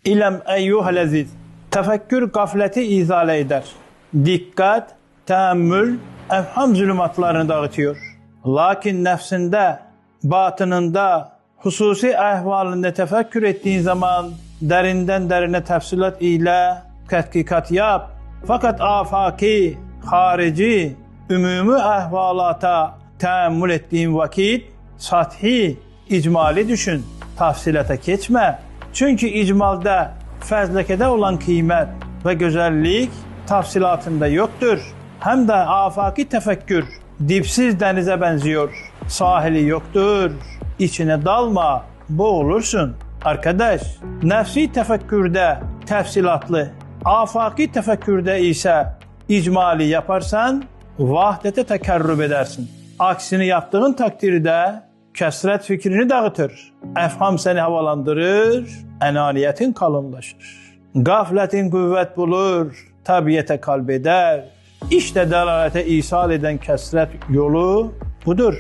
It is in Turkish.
İlem eyyuhel aziz. Tefekkür gafleti izale eder. Dikkat, teammül, efham zulümatlarını dağıtıyor. Lakin nefsinde, batınında, hususi ehvalinde tefekkür ettiğin zaman derinden derine tefsilat ile tetkikat yap. Fakat afaki, harici, ümumi ehvalata teammül ettiğin vakit sathi, icmali düşün. Tafsilata geçme. Çünkü icmalde, fezlekede olan kıymet ve güzellik tafsilatında yoktur. Hem de afaki tefekkür dipsiz denize benziyor. Sahili yoktur. İçine dalma, boğulursun. Arkadaş, nefsi tefekkürde tefsilatlı, afaki tefekkürde ise icmali yaparsan vahdete tekerrüb edersin. Aksini yaptığın takdirde kesret fikrini dağıtır. Efham seni havalandırır, enaniyetin kalınlaşır. Gafletin kuvvet bulur, tabiiyete kalbeder. İşte delalete isal eden kesret yolu budur.